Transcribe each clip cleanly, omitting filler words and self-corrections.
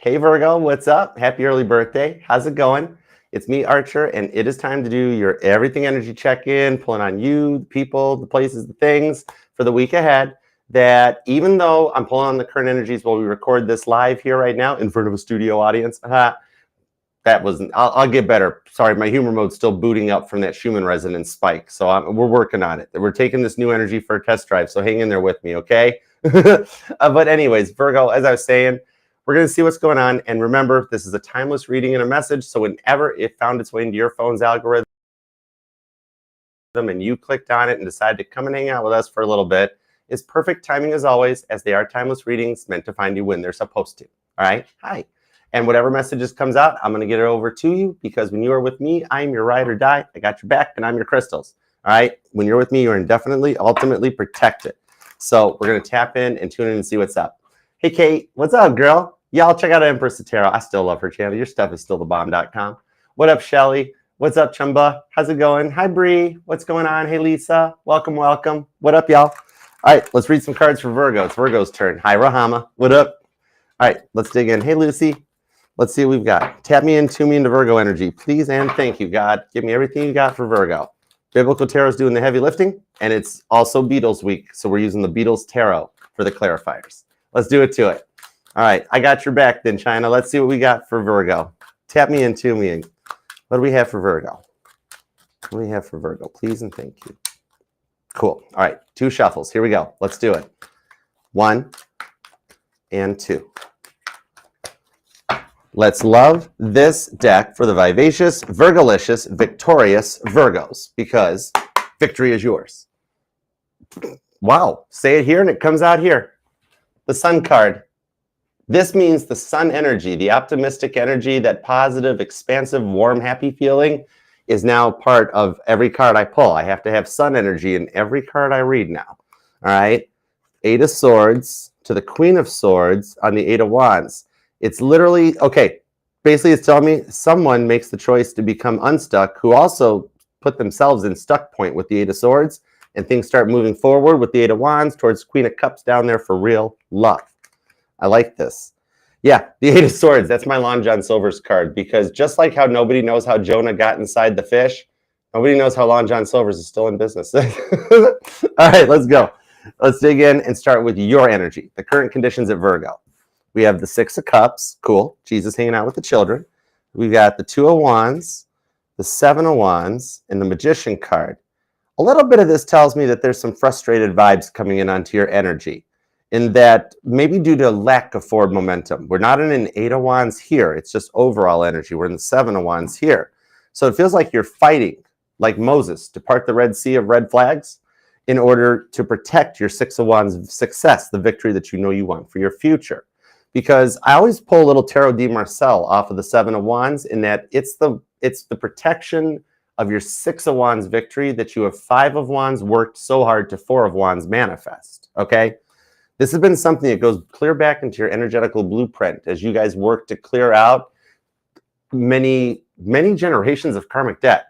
Hey Virgo, what's up? Happy early birthday. How's it going? It's me, Archer, and it is time to do your everything energy check-in, pulling on you, the people, the places, the things for the week ahead. That even though I'm pulling on the current energies while we record this live here right now in front of a studio audience, that wasn't, I'll get better. Sorry, my humor mode's still booting up from that Schumann resonance spike. So we're working on it. We're taking this new energy for a test drive. So hang in there with me, okay? But anyways, Virgo, as I was saying, we're going to see what's going on. And remember, this is a timeless reading and a message. So whenever it found its way into your phone's algorithm and you clicked on it and decided to come and hang out with us for a little bit, it's perfect timing as always, as they are timeless readings meant to find you when they're supposed to. All right? Hi. And whatever messages comes out, I'm going to get it over to you, because when you are with me, I'm your ride or die. I got your back, and I'm your crystals. All right? When you're with me, you're indefinitely, ultimately protected. So we're going to tap in and tune in and see what's up. Hey, Kate. What's up, girl? Y'all check out Empress Tarot. I still love her channel. Your stuff is still thebomb.com. What up, Shelly? What's up, Chumba? How's it going? Hi, Bree. What's going on? Hey, Lisa. Welcome, welcome. What up, y'all? All right, let's read some cards for Virgo. It's Virgo's turn. Hi, Rahama. What up? All right, let's dig in. Hey, Lucy. Let's see what we've got. Tap me in, tune me into Virgo energy. Please and thank you, God. Give me everything you got for Virgo. Biblical Tarot is doing the heavy lifting, and it's also Beatles week, so we're using the Beatles Tarot for the clarifiers. Let's do it to it. All right, I got your back then, China. Let's see what we got for Virgo. Tap me in, tune me in. What do we have for Virgo? What do we have for Virgo? Please and thank you. Cool. All right, 2 shuffles. Here we go. Let's do it. 1 and 2. Let's love this deck for the vivacious, Virgolicious, victorious Virgos, because victory is yours. Wow. Say it here and it comes out here. The Sun card. This means the sun energy, the optimistic energy, that positive, expansive, warm, happy feeling is now part of every card I pull. I have to have sun energy in every card I read now. All right. 8 of Swords to the Queen of Swords on the 8 of Wands. It's literally, okay, basically it's telling me someone makes the choice to become unstuck, who also put themselves in stuck point with the 8 of Swords, and things start moving forward with the 8 of Wands towards Queen of Cups down there for real love. I like this. Yeah, the 8 of Swords, that's my Long John Silver's card, because just like how nobody knows how Jonah got inside the fish, nobody knows how Long John Silver's is still in business. All right, let's go. Let's dig in and start with your energy, the current conditions at Virgo. We have the 6 of Cups, cool, Jesus hanging out with the children. We've got the 2 of Wands, the 7 of Wands, and the Magician card. A little bit of this tells me that there's some frustrated vibes coming in onto your energy, in that maybe due to lack of forward momentum. We're not in an 8 of Wands here. It's just overall energy. We're in the 7 of Wands here. So it feels like you're fighting, like Moses, to part the Red Sea of red flags in order to protect your 6 of Wands success, the victory that you know you want for your future. Because I always pull a little Tarot de Marcel off of the 7 of Wands, in that it's the protection of your 6 of Wands victory that you have 5 of Wands worked so hard to 4 of Wands manifest, okay? This has been something that goes clear back into your energetical blueprint as you guys work to clear out many, many generations of karmic debt.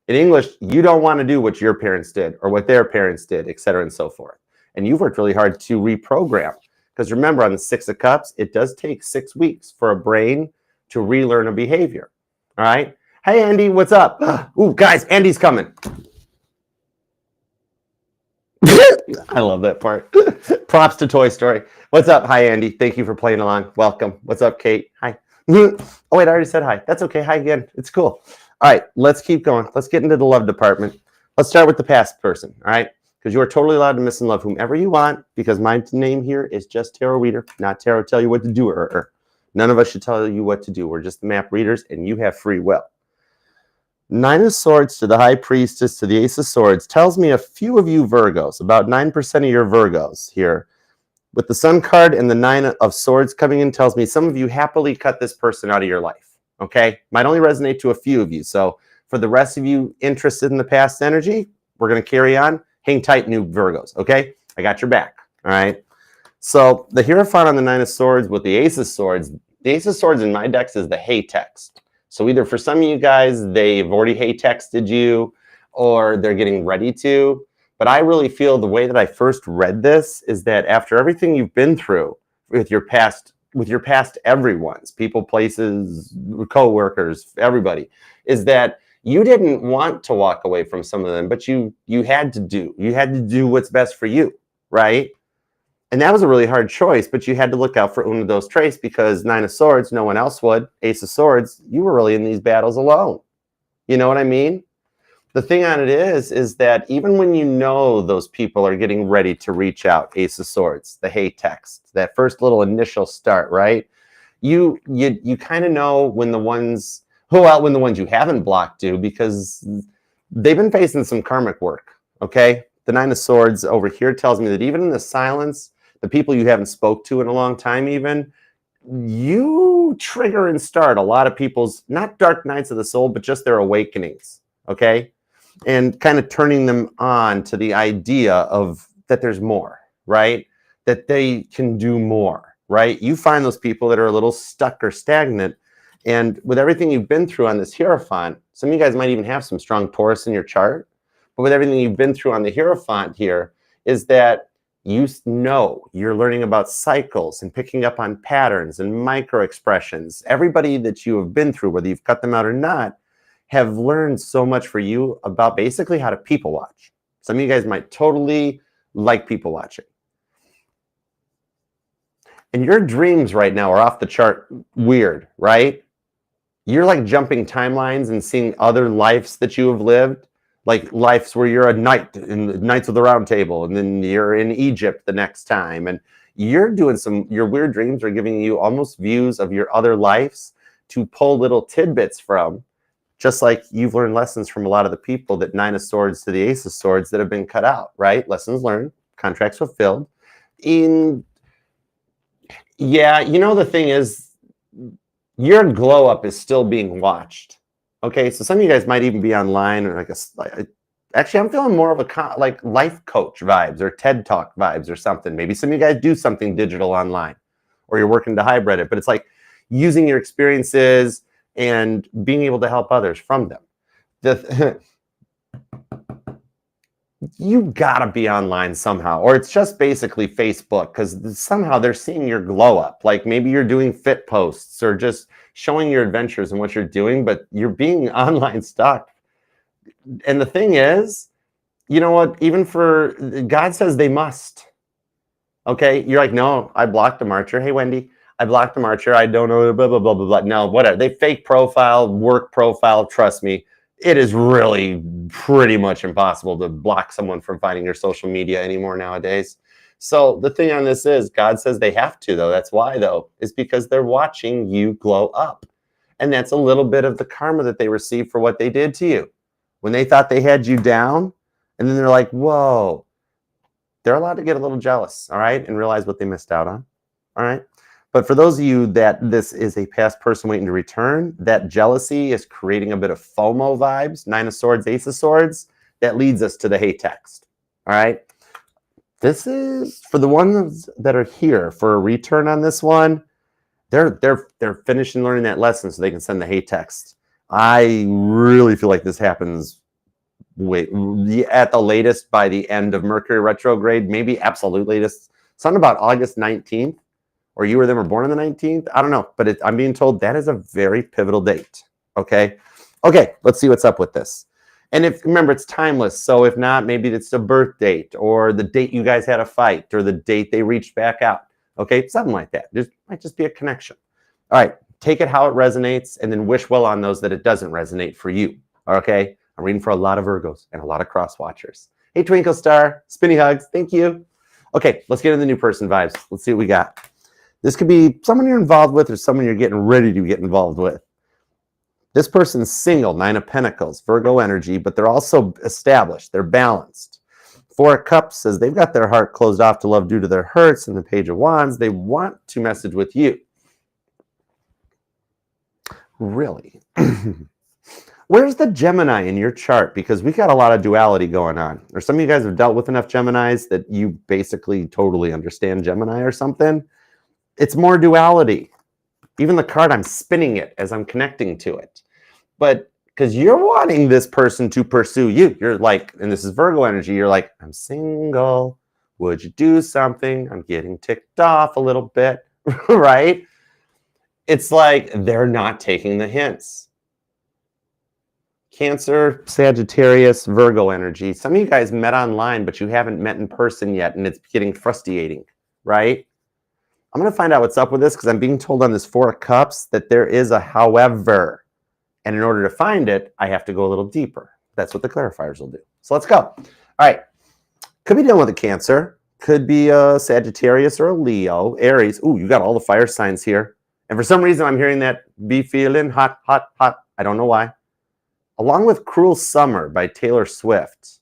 In English, you don't want to do what your parents did or what their parents did, et cetera, and so forth. And you've worked really hard to reprogram. Because remember, on the 6 of Cups, it does take 6 weeks for a brain to relearn a behavior. All right? Hey, Andy, what's up? Ooh, guys, Andy's coming. I love that part. Props to Toy Story. What's up? Hi, Andy. Thank you for playing along. Welcome. What's up, Kate? Hi. Oh, wait, I already said hi. That's okay. Hi again. It's cool. All right, let's keep going. Let's get into the love department. Let's start with the past person, all right? Because you are totally allowed to miss and love whomever you want, because my name here is just Tarot Reader, not Tarot Tell You What to Do. None of us should tell you what to do. We're just the map readers, and you have free will. 9 of Swords to the High Priestess to the Ace of Swords tells me a few of you Virgos, about 9% of your Virgos here. With the Sun card and the 9 of Swords coming in tells me some of you happily cut this person out of your life, okay? Might only resonate to a few of you. So for the rest of you interested in the past energy, we're going to carry on. Hang tight, new Virgos, okay? I got your back, all right? So the Hierophant on the 9 of Swords with the Ace of Swords, the Ace of Swords in my decks is the hey text. So either for some of you guys, they've already hey texted you, or they're getting ready to. But I really feel the way that I first read this is that after everything you've been through with your past with your past everyone's, people, places, co-workers, everybody, is that you didn't want to walk away from some of them, but you had to do what's best for you, right? And that was a really hard choice, but you had to look out for uno dos tres, because Nine of Swords, no one else would. Ace of Swords, you were really in these battles alone. You know what I mean? The thing on it is that even when you know those people are getting ready to reach out, Ace of Swords, the hey text, that first little initial start, right? You kind of know when the ones when the ones you haven't blocked do, because they've been facing some karmic work, okay? The Nine of Swords over here tells me that even in the silence, the people you haven't spoke to in a long time even, you trigger and start a lot of people's, not dark nights of the soul, but just their awakenings, okay? And kind of turning them on to the idea of that there's more, right? That they can do more, right? You find those people that are a little stuck or stagnant, and with everything you've been through on this Hierophant, some of you guys might even have some strong Taurus in your chart, but with everything you've been through on the Hierophant here, is that you know you're learning about cycles and picking up on patterns and micro expressions. Everybody that you have been through, whether you've cut them out or not, have learned so much for you about basically how to people watch. Some of you guys might totally like people watching. And your dreams right now are off the chart weird, right? You're like jumping timelines and seeing other lives that you have lived, like lives where you're a knight in the Knights of the Round Table, and then you're in Egypt the next time. And you're doing your weird dreams are giving you almost views of your other lives to pull little tidbits from. Just like you've learned lessons from a lot of the people that Nine of Swords to the Ace of Swords that have been cut out, right? Lessons learned, contracts fulfilled. Yeah, you know, the thing is, your glow up is still being watched. Okay, so some of you guys might even be online, or actually, I'm feeling more of a like life coach vibes or TED Talk vibes or something. Maybe some of you guys do something digital online, or you're working to hybrid it, but it's like using your experiences and being able to help others from them. You gotta be online somehow, or it's just basically Facebook, because somehow they're seeing your glow up. Like maybe you're doing fit posts or just showing your adventures and what you're doing, but you're being online stuck. And the thing is, you know what? Even for God says they must. Okay, you're like, no, I blocked a marcher. Hey, Wendy, I blocked a marcher. I don't know, blah, blah, blah, blah, blah. No, whatever. They fake profile, work profile. Trust me, it is really pretty much impossible to block someone from finding your social media anymore nowadays. So the thing on this is, God says they have to, though. That's why, though, is because they're watching you glow up. And that's a little bit of the karma that they receive for what they did to you. When they thought they had you down, and then they're like, whoa, they're allowed to get a little jealous, all right, and realize what they missed out on, all right? But for those of you that this is a past person waiting to return, that jealousy is creating a bit of FOMO vibes, Nine of Swords, Ace of Swords. That leads us to the hey text, all right? This is for the ones that are here for a return on this one. They're finishing learning that lesson so they can send the hey text. I really feel like this happens at the latest by the end of Mercury retrograde, maybe absolute latest. Something about August 19th. Or you or them were born on the 19th. I don't know, but I'm being told that is a very pivotal date. Okay, let's see what's up with this. And if remember, it's timeless. So if not, maybe it's the birth date or the date you guys had a fight or the date they reached back out. Okay, something like that. There might just be a connection. All right, take it how it resonates, and then wish well on those that it doesn't resonate for you. Okay, I'm reading for a lot of Virgos and a lot of cross watchers. Hey, Twinkle Star, spinny hugs. Thank you. Okay, let's get into the new person vibes. Let's see what we got. This could be someone you're involved with or someone you're getting ready to get involved with. This person's single, Nine of Pentacles, Virgo energy, but they're also established. They're balanced. Four of Cups says they've got their heart closed off to love due to their hurts. And the Page of Wands, they want to message with you. Really? Where's the Gemini in your chart? Because we got a lot of duality going on. Or some of you guys have dealt with enough Geminis that you basically totally understand Gemini or something. It's more duality. Even the card, I'm spinning it as I'm connecting to it. But because you're wanting this person to pursue you. You're like, and this is Virgo energy, you're like, I'm single. Would you do something? I'm getting ticked off a little bit. right? It's like they're not taking the hints. Cancer, Sagittarius, Virgo energy. Some of you guys met online, but you haven't met in person yet, and it's getting frustrating, right? I'm going to find out what's up with this because I'm being told on this Four of Cups that there is a however. And in order to find it, I have to go a little deeper. That's what the clarifiers will do. So let's go. All right. Could be dealing with a Cancer. Could be a Sagittarius or a Leo. Aries. Ooh, you got all the fire signs here. And for some reason, I'm hearing that be feeling hot, hot, hot. I don't know why. Along with Cruel Summer by Taylor Swift,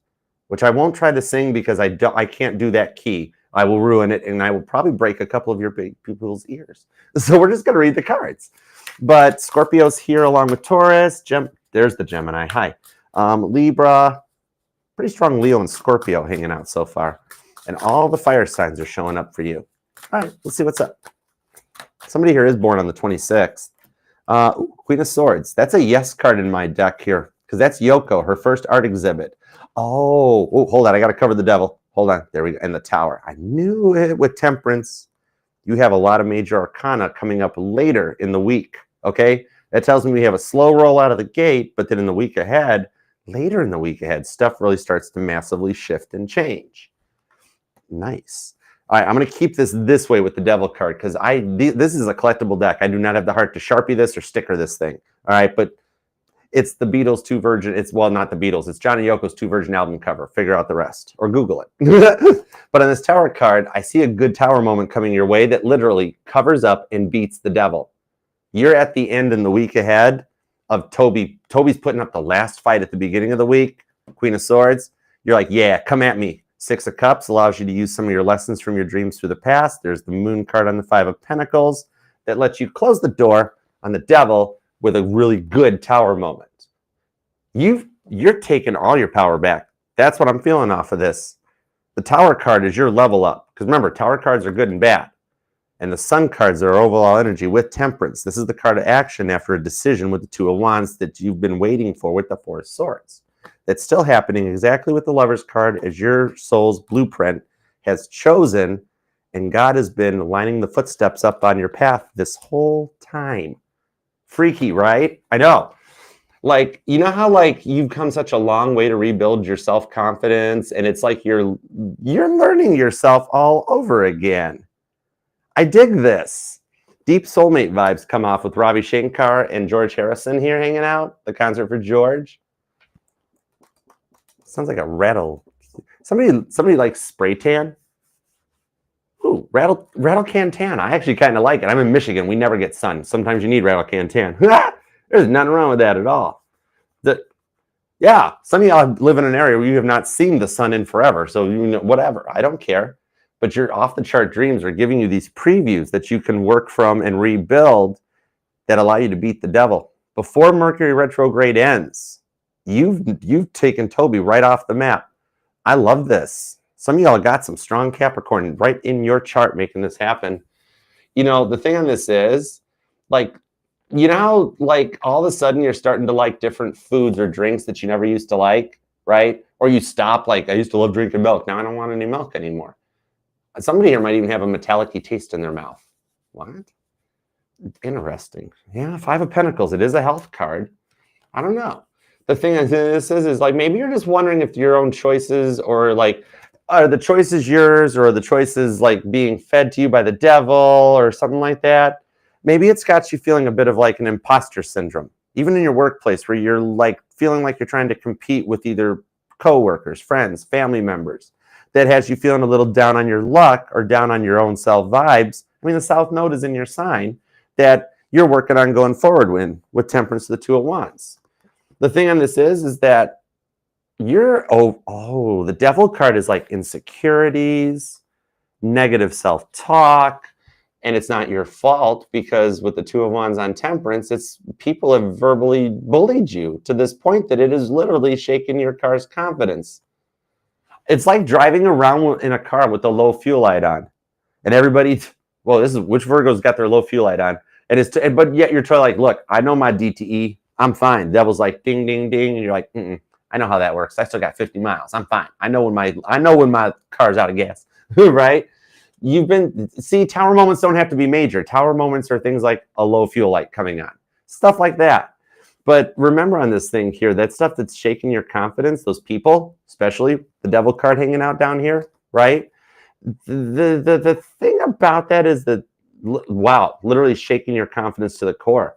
which I won't try to sing because I can't do that key. I will ruin it, and I will probably break a couple of your people's ears. So we're just going to read the cards. But Scorpio's here along with Taurus. There's the Gemini. Hi. Libra. Pretty strong Leo and Scorpio hanging out so far. And all the fire signs are showing up for you. All right, let's see what's up. Somebody here is born on the 26th. Queen of Swords. That's a yes card in my deck here because that's Yoko, her first art exhibit. Oh, hold on. I got to cover the devil. Hold on. There we go. And the Tower. I knew it with Temperance. You have a lot of major arcana coming up later in the week. Okay. That tells me we have a slow roll out of the gate, but then in the week ahead, later in the week ahead, stuff really starts to massively shift and change. Nice. All right, I'm going to keep this way with the devil card because this is a collectible deck. I do not have the heart to Sharpie this or sticker this thing. All right, but it's the Beatles' Two Virgin. Well, not the Beatles. It's John and Yoko's Two Virgin album cover. Figure out the rest or Google it. But on this Tower card, I see a good Tower moment coming your way that literally covers up and beats the devil. You're at the end in the week ahead of Toby. Toby's putting up the last fight at the beginning of the week. Queen of Swords. You're like, yeah, come at me. Six of Cups allows you to use some of your lessons from your dreams through the past. There's the Moon card on the Five of Pentacles that lets you close the door on the devil with a really good Tower moment. You're taking all your power back. That's what I'm feeling off of this. The Tower card is your level up. Because remember, Tower cards are good and bad. And the Sun cards are overall energy with Temperance. This is the card of action after a decision with the Two of Wands that you've been waiting for with the Four of Swords. That's still happening exactly with the Lover's card as your soul's blueprint has chosen, and God has been lining the footsteps up on your path this whole time. Freaky, right? I know. Like, you know how like you've come such a long way to rebuild your self-confidence, and it's like you're learning yourself all over again. I dig this. Deep soulmate vibes come off with Ravi Shankar and George Harrison here hanging out. The concert for George. Sounds like a rattle. Somebody likes spray tan. Ooh, rattle can tan. I actually kind of like it. I'm in Michigan. We never get sun. Sometimes you need rattle can tan. There's nothing wrong with that at all. Yeah, some of y'all live in an area where you have not seen the sun in forever. So you know, whatever. I don't care. But your off the chart dreams are giving you these previews that you can work from and rebuild that allow you to beat the devil before Mercury retrograde ends. You've taken Toby right off the map. I love this. Some of y'all got some strong Capricorn right in your chart making this happen. You know, the thing on this is, like, you know how, like, all of a sudden you're starting to like different foods or drinks that you never used to like, right? Or you stop, like, I used to love drinking milk. Now I don't want any milk anymore. Somebody here might even have a metallic-y taste in their mouth. What? Interesting. Yeah, Five of Pentacles. It is a health card. I don't know. The thing is like maybe you're just wondering if your own choices or like are the choices yours or are the choices like being fed to you by the devil or something like that. Maybe it's got you feeling a bit of like an imposter syndrome, even in your workplace where you're like feeling like you're trying to compete with either coworkers, friends, family members. That has you feeling a little down on your luck or down on your own self vibes. I mean, the South Node is in your sign that you're working on going forward with Temperance to the Two of Wands. The thing on this is that you're, the devil card is like insecurities, negative self-talk, and it's not your fault because with the Two of Wands on Temperance, it's people have verbally bullied you to this point that it has literally shaken your car's confidence. It's like driving around in a car with the low fuel light on, and everybody, well, this is which Virgo's got their low fuel light on, and but yet you're trying like, look, I know my DTE. I'm fine. Devil's like ding, ding, ding, and you're like, I know how that works. I still got 50 miles. I'm fine. I know when my car's out of gas, right? see, tower moments don't have to be major. Tower moments are things like a low fuel light coming on, stuff like that. But remember on this thing here, that stuff that's shaking your confidence, those people, especially the devil card hanging out down here, right? The thing about that is that, wow, literally shaking your confidence to the core.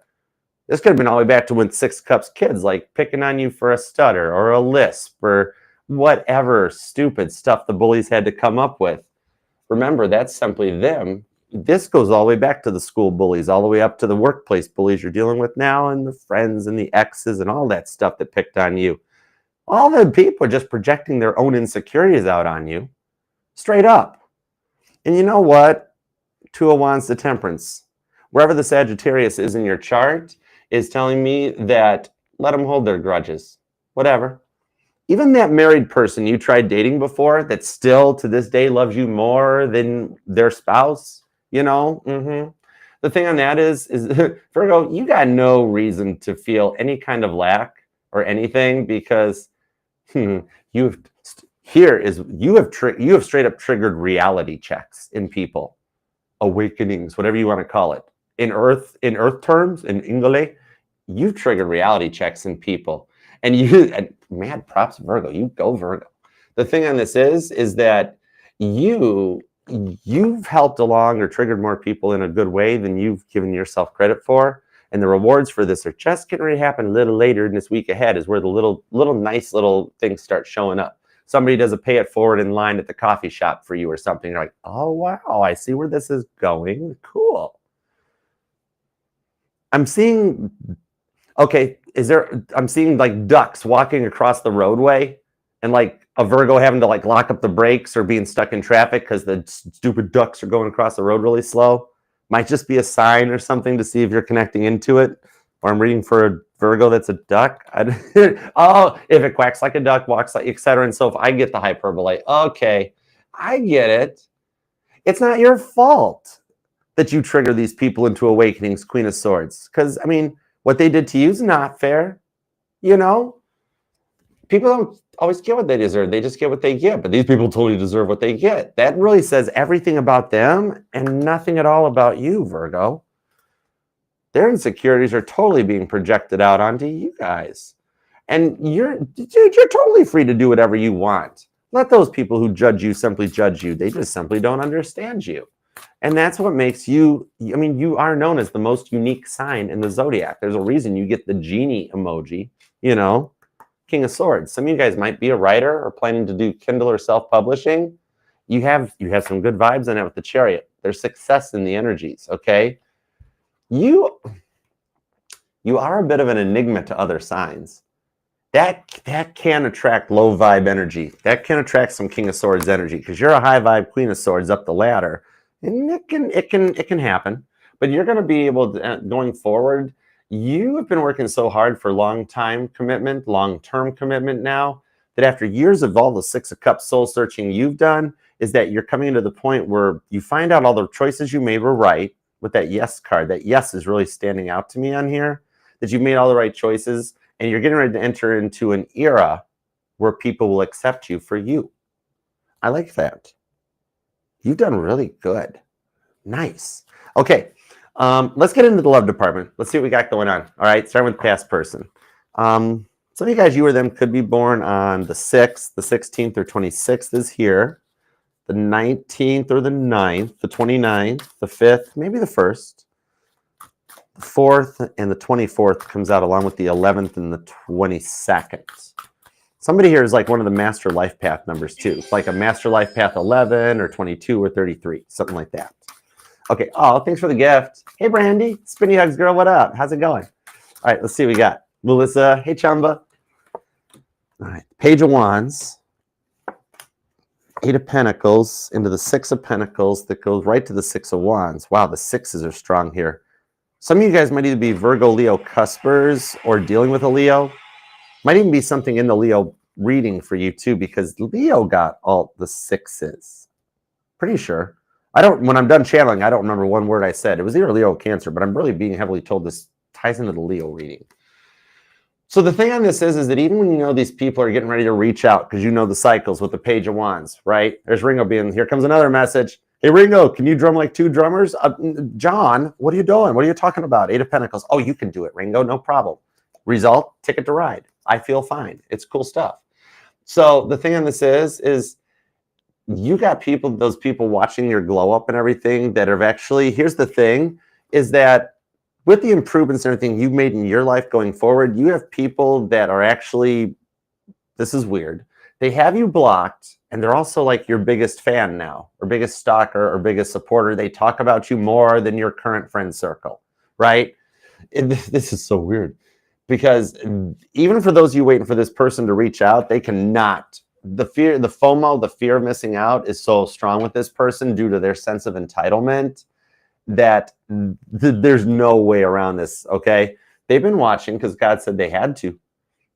This could have been all the way back to when Six Cups kids, like picking on you for a stutter or a lisp or whatever stupid stuff the bullies had to come up with. Remember, that's simply them. This goes all the way back to the school bullies, all the way up to the workplace bullies you're dealing with now, and the friends and the exes and all that stuff that picked on you. All the people are just projecting their own insecurities out on you, straight up. And you know what? Two of Wands to Temperance. Wherever the Sagittarius is in your chart is telling me that let them hold their grudges. Whatever. Even that married person you tried dating before that still to this day loves you more than their spouse, you know? The thing on that is Virgo, you got no reason to feel any kind of lack or anything because you have straight up triggered reality checks in people, awakenings, whatever you want to call it. In earth terms, in English, you've triggered reality checks in people. And mad props, Virgo. You go, Virgo. The thing on this is that you've helped along or triggered more people in a good way than you've given yourself credit for. And the rewards for this are just getting ready to happen a little later in this week ahead is where the little nice little things start showing up. Somebody does a pay it forward in line at the coffee shop for you or something. You're like, oh, wow, I see where this is going. Cool. I'm seeing... Okay, I'm seeing like ducks walking across the roadway and like a Virgo having to like lock up the brakes or being stuck in traffic because the stupid ducks are going across the road really slow. Might just be a sign or something to see if you're connecting into it. Or I'm reading for a Virgo that's a duck. Oh, if it quacks like a duck, walks like, etc. And so if I get the hyperbole, okay, I get it. It's not your fault that you trigger these people into awakenings, Queen of Swords. Because, I mean, what they did to you is not fair, you know? People don't always get what they deserve. They just get what they get. But these people totally deserve what they get. That really says everything about them and nothing at all about you, Virgo. Their insecurities are totally being projected out onto you guys. And you're totally free to do whatever you want. Let those people who judge you simply judge you. They just simply don't understand you. And that's what makes you, I mean, you are known as the most unique sign in the Zodiac. There's a reason you get the genie emoji, you know, King of Swords. Some of you guys might be a writer or planning to do Kindle or self-publishing. You have some good vibes on it with the Chariot. There's success in the energies, okay? You are a bit of an enigma to other signs. That can attract low vibe energy. That can attract some King of Swords energy because you're a high vibe Queen of Swords up the ladder. And it can happen, but you're going to be able to, going forward, you have been working so hard for long-term commitment now, that after years of all the Six of Cups soul searching you've done, is that you're coming to the point where you find out all the choices you made were right with that yes card. That yes is really standing out to me on here, that you made all the right choices, and you're getting ready to enter into an era where people will accept you for you. I like that. You've done really good. Nice. Okay, let's get into the love department. Let's see what we got going on. All right, starting with past person. Some of you guys, you or them, could be born on the 6th, the 16th, or 26th is here. The 19th or the 9th, the 29th, the 5th, maybe the 1st. The 4th and the 24th comes out along with the 11th and the 22nd. Somebody here is like one of the master life path numbers too. It's like a master life path 11 or 22 or 33, something like that. Okay. Oh, thanks for the gift. Hey, Brandy. Spinny Hugs girl, what up? How's it going? All right, let's see what we got. Melissa. Hey, Chamba. All right. Page of Wands. 8 of Pentacles into the 6 of Pentacles that goes right to the 6 of Wands. Wow, the 6s are strong here. Some of you guys might either be Virgo, Leo, cuspers or dealing with a Leo. Might even be something in the Leo reading for you too, because Leo got all the 6s. Pretty sure. When I'm done channeling, I don't remember one word I said. It was either Leo or Cancer, but I'm really being heavily told this ties into the Leo reading. So the thing on this is that even when you know these people are getting ready to reach out, because you know the cycles with the Page of Wands, right? There's Ringo being, here comes another message. Hey, Ringo, can you drum like 2 drummers? John, what are you doing? What are you talking about? 8 of Pentacles. Oh, you can do it, Ringo. No problem. Result, ticket to ride. I feel fine. It's cool stuff. So the thing on this is you got people, those people watching your glow up and everything that have actually, here's the thing, is that with the improvements and everything you've made in your life going forward, you have people that are actually, this is weird, they have you blocked, and they're also like your biggest fan now, or biggest stalker, or biggest supporter. They talk about you more than your current friend circle, right? This is so weird, because even for those of you waiting for this person to reach out, they cannot. The fear, the FOMO, the fear of missing out is so strong with this person due to their sense of entitlement that there's no way around this, okay? They've been watching because God said they had to,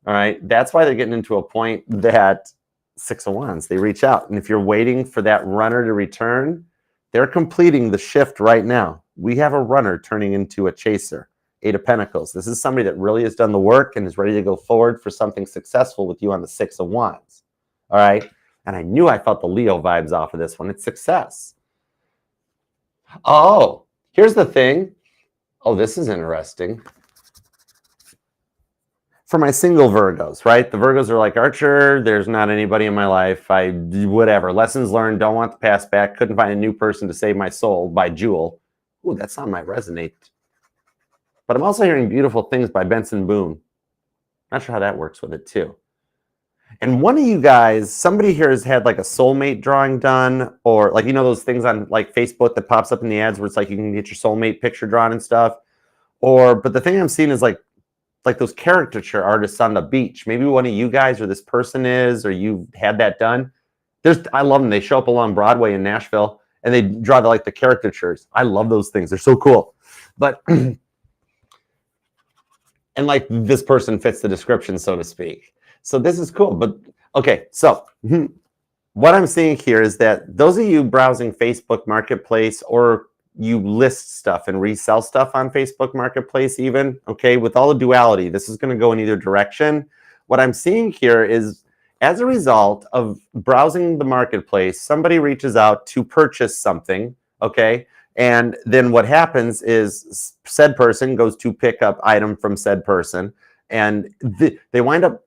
all right? That's why they're getting into a point that 6 of Wands, they reach out. And if you're waiting for that runner to return, they're completing the shift right now. We have a runner turning into a chaser. 8 of Pentacles. This is somebody that really has done the work and is ready to go forward for something successful with you on the 6 of Wands. All right? And I knew I felt the Leo vibes off of this one. It's success. Oh, here's the thing. Oh, this is interesting. For my single Virgos, right? The Virgos are like, Archer, there's not anybody in my life. Whatever. Lessons learned, don't want the past back. Couldn't find a new person to save my soul by Jewel. Ooh, that song might resonate. But I'm also hearing Beautiful Things by Benson Boone. Not sure how that works with it too. And one of you guys, somebody here has had like a soulmate drawing done, or like, you know, those things on like Facebook that pops up in the ads where it's like you can get your soulmate picture drawn and stuff. But the thing I'm seeing is like those caricature artists on the beach. Maybe one of you guys or this person is, or you've had that done. I love them. They show up along Broadway in Nashville and they draw like the caricatures. I love those things. They're so cool. But and like this person fits the description, so to speak. So this is cool. But okay, so what I'm seeing here is that those of you browsing Facebook Marketplace, or you list stuff and resell stuff on Facebook Marketplace even, okay, with all the duality, this is going to go in either direction. What I'm seeing here is, as a result of browsing the marketplace, somebody reaches out to purchase something, okay? And then what happens is said person goes to pick up item from said person, and they wind up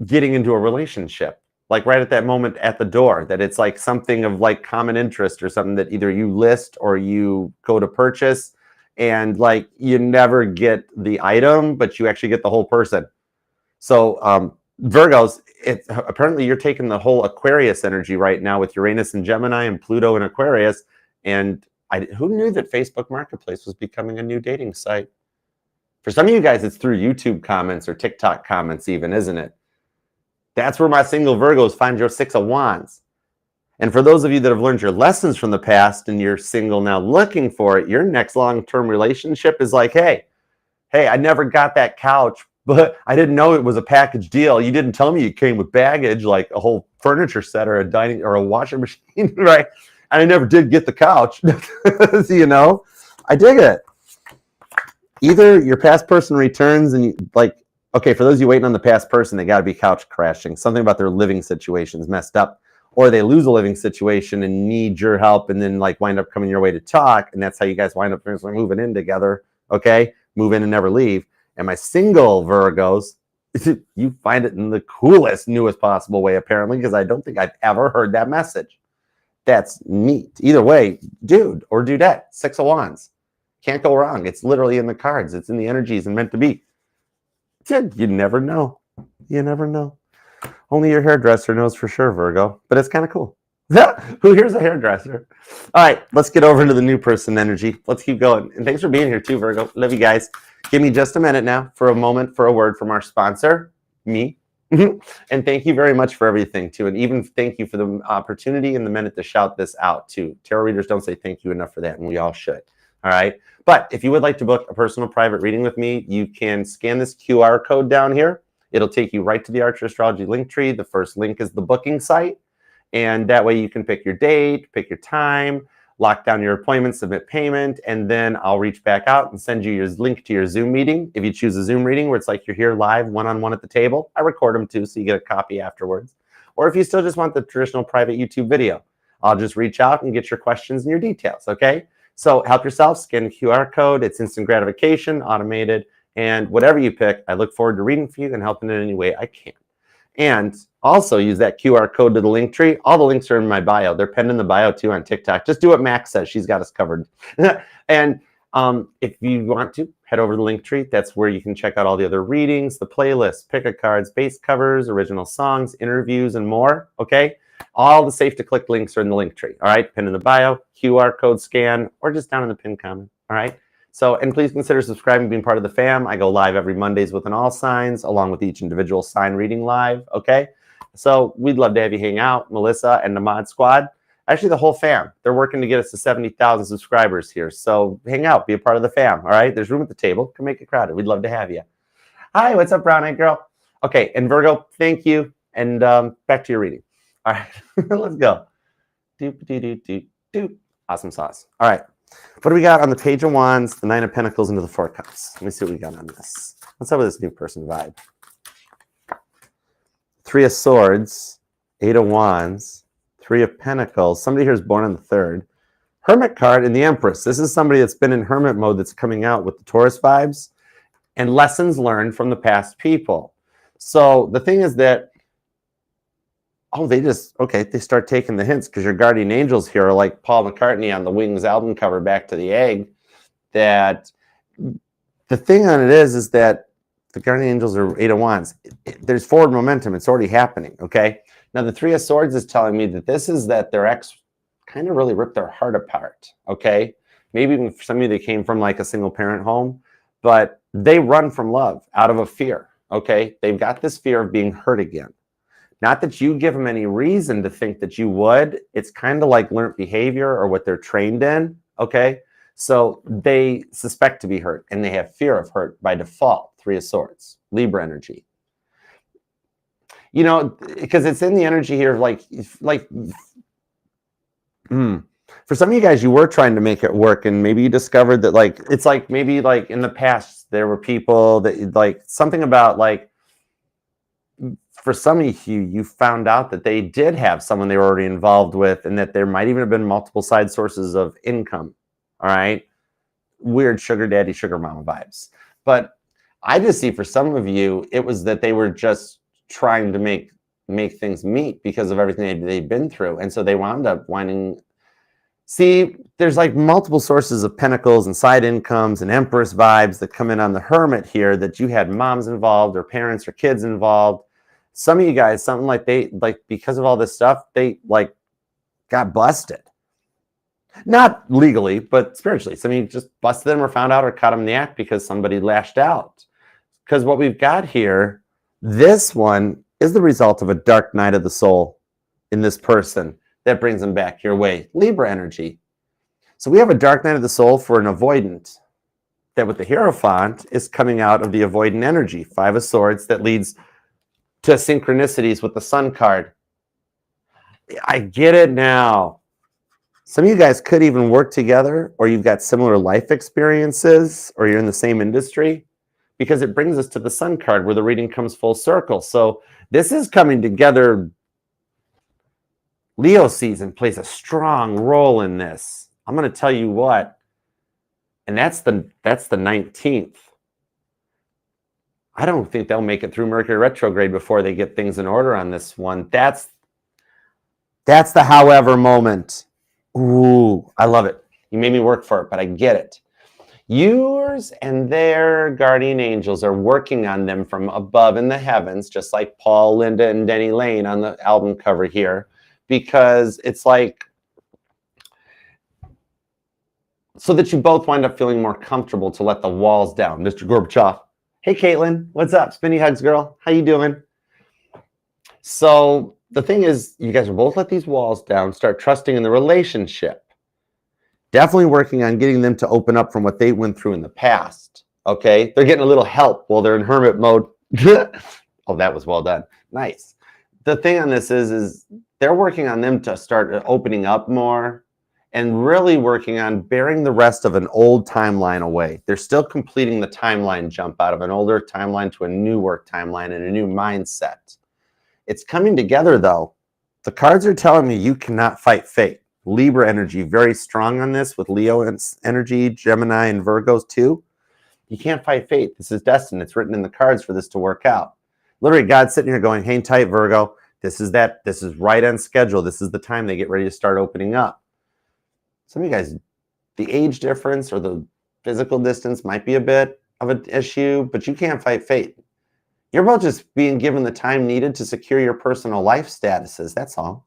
getting into a relationship, like right at that moment at the door, that it's like something of like common interest or something that either you list or you go to purchase, and like you never get the item, but you actually get the whole person. So Virgos, apparently you're taking the whole Aquarius energy right now with Uranus and Gemini and Pluto and Aquarius. And who knew that Facebook Marketplace was becoming a new dating site? For some of you guys, it's through YouTube comments or TikTok comments even, isn't it? That's where my single Virgos find your 6 of Wands. And for those of you that have learned your lessons from the past and you're single now looking for it, your next long-term relationship is like, hey, I never got that couch, but I didn't know it was a package deal. You didn't tell me it came with baggage, like a whole furniture set or a dining or a washing machine, right? And I never did get the couch. So, you know, I dig it. Either your past person returns and you, like, okay, for those of you waiting on the past person, they got to be couch crashing. Something about their living situation is messed up. Or they lose a living situation and need your help and then like wind up coming your way to talk. And that's how you guys wind up moving in together. Okay? Move in and never leave. And my single Virgos, you find it in the coolest, newest possible way, apparently, because I don't think I've ever heard that message. That's neat. Either way, dude or dudette, 6 of Wands. Can't go wrong. It's literally in the cards. It's in the energies and meant to be. You never know. You never know. Only your hairdresser knows for sure, Virgo. But it's kind of cool. Who here's a hairdresser? All right, let's get over to the new person energy. Let's keep going. And thanks for being here too, Virgo. Love you guys. Give me just a minute now for a moment for a word from our sponsor, me. And thank you very much for everything too. And even thank you for the opportunity and the minute to shout this out too. Tarot readers don't say thank you enough for that, and we all should. All right. But if you would like to book a personal private reading with me, you can scan this QR code down here. It'll take you right to the Archer Astrology link tree. The first link is the booking site. And that way you can pick your date, pick your time, lock down your appointment, submit payment, and then I'll reach back out and send you your link to your Zoom meeting. If you choose a Zoom reading where it's like you're here live, one-on-one at the table, I record them too, so you get a copy afterwards. Or if you still just want the traditional private YouTube video, I'll just reach out and get your questions and your details, okay? So help yourself, scan the QR code. It's instant gratification, automated, and whatever you pick, I look forward to reading for you and helping in any way I can. And also use that QR code to the link tree. All the links are in my bio. They're pinned in the bio too on TikTok. Just do what Max says. She's got us covered. And if you want to, head over to the link tree. That's where you can check out all the other readings, the playlist, pick-a-cards, base covers, original songs, interviews, and more, okay? All the safe-to-click links are in the link tree, all right? Pinned in the bio, QR code scan, or just down in the pinned comment, all right? So, and please consider subscribing, being part of the fam. I go live every Mondays with an all signs, along with each individual sign reading live, okay? So we'd love to have you hang out, Melissa and the Mod Squad. Actually, the whole fam. They're working to get us to 70,000 subscribers here. So hang out, be a part of the fam, all right? There's room at the table. Come make it crowded. We'd love to have you. Hi, what's up, Brown Eyed Girl? Okay, and Virgo, thank you. And back to your reading. All right, let's go. Doop, doop, doop, doop, doop. Awesome sauce. All right. What do we got on the Page of Wands, the Nine of Pentacles, into the Four Cups? Let me see what we got on this. What's up with this new person vibe? Three of Swords, Eight of Wands, Three of Pentacles. Somebody here is born on the 3rd. Hermit card and the Empress. This is somebody that's been in hermit mode that's coming out with the Taurus vibes and lessons learned from the past people. So the thing is that, oh, they start taking the hints because your guardian angels here are like Paul McCartney on the Wings album cover, Back to the Egg. That the thing on it is that the guardian angels are Eight of Wands. There's forward momentum. It's already happening, okay? Now, the Three of Swords is telling me that this is that their ex kind of really ripped their heart apart, okay? Maybe even for some of you, they came from like a single parent home, but they run from love out of a fear, okay? They've got this fear of being hurt again. Not that you give them any reason to think that you would. It's kind of like learned behavior or what they're trained in, okay? So they suspect to be hurt, and they have fear of hurt by default. Three of Swords, Libra energy. You know, because it's in the energy here, for some of you guys, you were trying to make it work, and maybe you discovered that, like, it's like maybe like in the past, there were people that like something about like, for some of you, you found out that they did have someone they were already involved with, and that there might even have been multiple side sources of income. All right. Weird sugar daddy, sugar mama vibes. But I just see for some of you, it was that they were just trying to make things meet because of everything they've been through. And so they wound up wanting, see, there's like multiple sources of pentacles and side incomes and Empress vibes that come in on the Hermit here, that you had moms involved or parents or kids involved. Some of you guys, something like they, like, because of all this stuff, they like got busted. Not legally, but spiritually. Some of you just busted them or found out or caught them in the act because somebody lashed out. Because what we've got here, this one is the result of a dark night of the soul in this person that brings them back your way. Libra energy. So we have a dark night of the soul for an avoidant that with the Hierophant is coming out of the avoidant energy. Five of Swords that leads to synchronicities with the Sun card. I get it now. Some of you guys could even work together, or you've got similar life experiences, or you're in the same industry, because it brings us to the Sun card where the reading comes full circle. So this is coming together. Leo season plays a strong role in this. I'm going to tell you what, and that's the 19th. I don't think they'll make it through Mercury retrograde before they get things in order on this one. That's the however moment. Ooh, I love it. You made me work for it, but I get it. Yours and their guardian angels are working on them from above in the heavens, just like Paul, Linda, and Denny Lane on the album cover here, because it's like, so that you both wind up feeling more comfortable to let the walls down. Mr. Gorbachev. Hey, Caitlin, what's up? Spinny Hugs, girl. How you doing? So the thing is, you guys will both let these walls down, start trusting in the relationship. Definitely working on getting them to open up from what they went through in the past, okay? They're getting a little help while they're in hermit mode. Oh, that was well done. Nice. The thing on this is they're working on them to start opening up more and really working on bearing the rest of an old timeline away. They're still completing the timeline jump out of an older timeline to a new work timeline and a new mindset. It's coming together, though. The cards are telling me you cannot fight fate. Libra energy, very strong on this with Leo energy, Gemini and Virgos too. You can't fight fate. This is destined. It's written in the cards for this to work out. Literally, God's sitting here going, hang tight, Virgo. This is right on schedule. This is the time they get ready to start opening up. Some of you guys, the age difference or the physical distance might be a bit of an issue, but you can't fight fate. You're both just being given the time needed to secure your personal life statuses. That's all.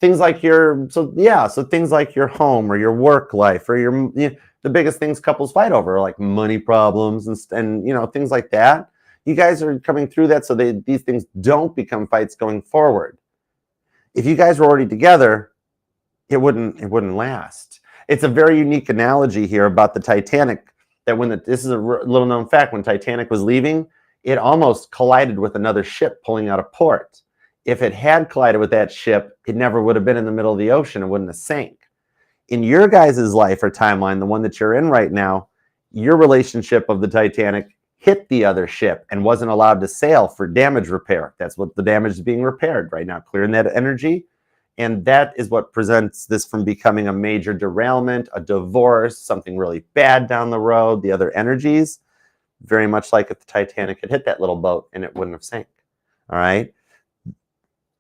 Things like things like your home or your work life or the biggest things couples fight over are like money problems and things like that. You guys are coming through that so these things don't become fights going forward. If you guys were already together, it wouldn't last. It's a very unique analogy here about the Titanic. This is a little known fact. When Titanic was leaving, it almost collided with another ship pulling out of port. If it had collided with that ship, it never would have been in the middle of the ocean. It wouldn't have sank. In your guys' life or timeline, the one that you're in right now, your relationship of the Titanic hit the other ship and wasn't allowed to sail for damage repair. That's what the damage is being repaired right now, clearing that energy. And that is what prevents this from becoming a major derailment, a divorce, something really bad down the road. The other energies, very much like if the Titanic had hit that little boat and it wouldn't have sank. All right.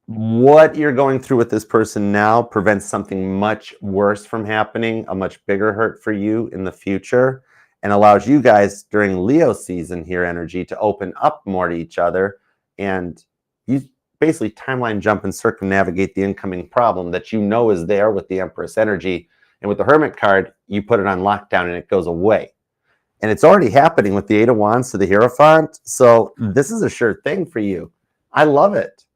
What you're going through with this person now prevents something much worse from happening, a much bigger hurt for you in the future, and allows you guys during Leo season here energy to open up more to each other. And you basically timeline jump and circumnavigate the incoming problem that is there with the Empress energy. And with the Hermit card, you put it on lockdown and it goes away. And it's already happening with the Eight of Wands to the Hierophant. So this is a sure thing for you. I love it.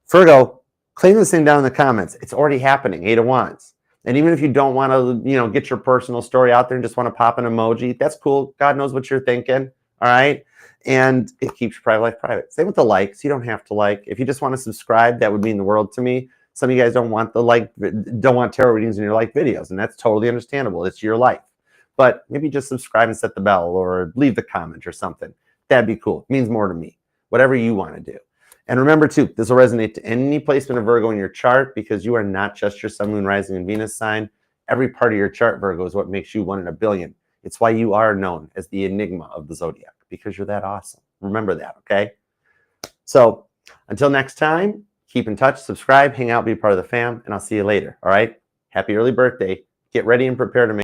Virgo, claim this thing down in the comments. It's already happening, Eight of Wands. And even if you don't want to, get your personal story out there and just want to pop an emoji, that's cool. God knows what you're thinking. All right. And it keeps your private life private. Same with the likes. You don't have to like. If you just want to subscribe, that would mean the world to me. Some of you guys don't want don't want tarot readings in your like videos, and that's totally understandable. It's your life. But maybe just subscribe and set the bell or leave the comment or something. That'd be cool. It means more to me. Whatever you want to do. And remember, too, this will resonate to any placement of Virgo in your chart because you are not just your sun, moon, rising, and Venus sign. Every part of your chart, Virgo, is what makes you 1 in a billion. It's why you are known as the enigma of the Zodiac, because you're that awesome. Remember that, okay? So until next time, keep in touch, subscribe, hang out, be part of the fam, and I'll see you later, all right? Happy early birthday. Get ready and prepare to make